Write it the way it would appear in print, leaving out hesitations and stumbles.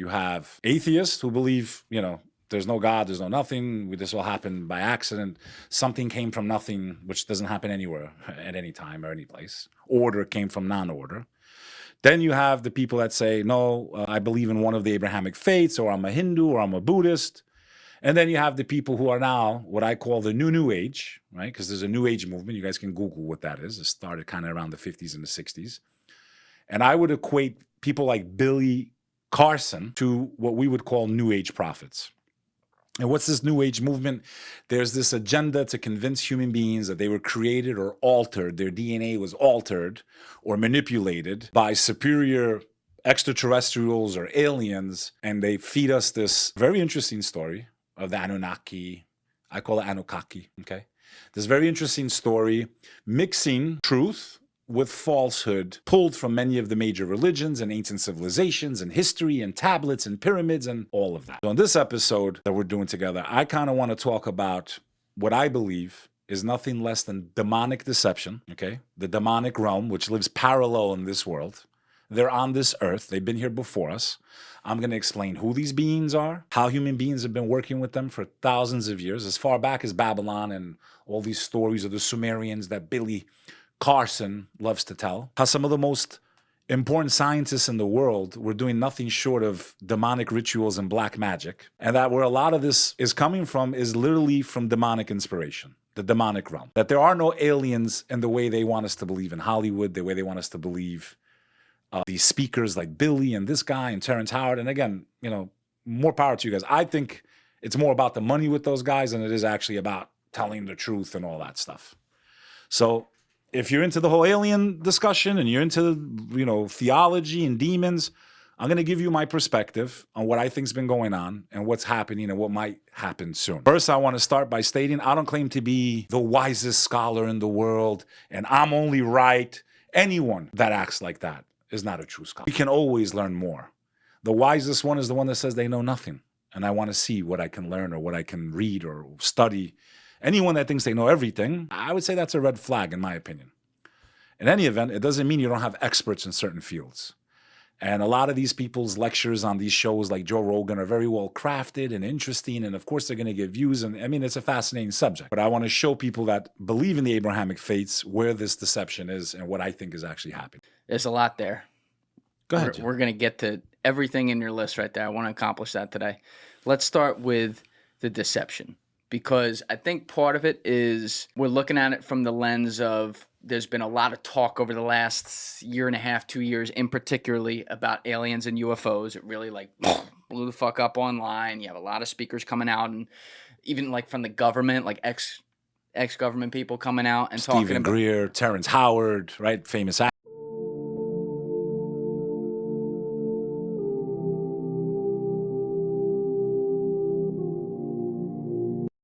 You have atheists who believe, there's no God, there's no nothing. This all happened by accident. Something came from nothing, which doesn't happen anywhere at any time or any place. Order came from non-order. Then you have the people that say, no, I believe in one of the Abrahamic faiths, or I'm a Hindu, or I'm a Buddhist. And then you have the people who are now what I call the New Age, right? Because there's a New Age movement. You guys can Google what that is. It started kind of around the 50s and the 60s. And I would equate people like Billy Carson to what we would call New Age prophets. And what's this New Age movement? There's this agenda to convince human beings that they were created or altered, their DNA was altered or manipulated by superior extraterrestrials or aliens, and they feed us this very interesting story of the Anunnaki. I call it Anunnaki, okay? This very interesting story mixing truth with falsehood, pulled from many of the major religions and ancient civilizations and history and tablets and pyramids and all of that. So in this episode that we're doing together, I kind of want to talk about what I believe is nothing less than demonic deception, okay? The demonic realm, which lives parallel in this world. They're on this earth. They've been here before us. I'm going to explain who these beings are, how human beings have been working with them for thousands of years, as far back as Babylon and all these stories of the Sumerians that Billy Carson loves to tell, how some of the most important scientists in the world were doing nothing short of demonic rituals and black magic, and that where a lot of this is coming from is literally from demonic inspiration, the demonic realm. That there are no aliens in the way they want us to believe in Hollywood, the way they want us to believe these speakers like Billy and this guy and Terrence Howard. And again, more power to you guys. I think it's more about the money with those guys than it is actually about telling the truth and all that stuff. So if you're into the whole alien discussion and you're into, theology and demons, I'm going to give you my perspective on what I think's been going on and what's happening and what might happen soon. First, I want to start by stating I don't claim to be the wisest scholar in the world and I'm only right. Anyone that acts like that is not a true scholar. We can always learn more. The wisest one is the one that says they know nothing, and I want to see what I can learn or what I can read or study. Anyone that thinks they know everything, I would say that's a red flag in my opinion. In any event, it doesn't mean you don't have experts in certain fields. And a lot of these people's lectures on these shows like Joe Rogan are very well crafted and interesting. And of course, they're going to get views. And I mean, it's a fascinating subject. But I want to show people that believe in the Abrahamic faiths where this deception is and what I think is actually happening. There's a lot there. Go ahead. We're going to get to everything in your list right there. I want to accomplish that today. Let's start with the deception, because I think part of it is we're looking at it from the lens of there's been a lot of talk over the last year and a half, 2 years, in particularly about aliens and UFOs. It really blew the fuck up online. You have a lot of speakers coming out, and even from the government, ex-government people coming out and talking about Stephen Greer, Terrence Howard, right? Famous actor.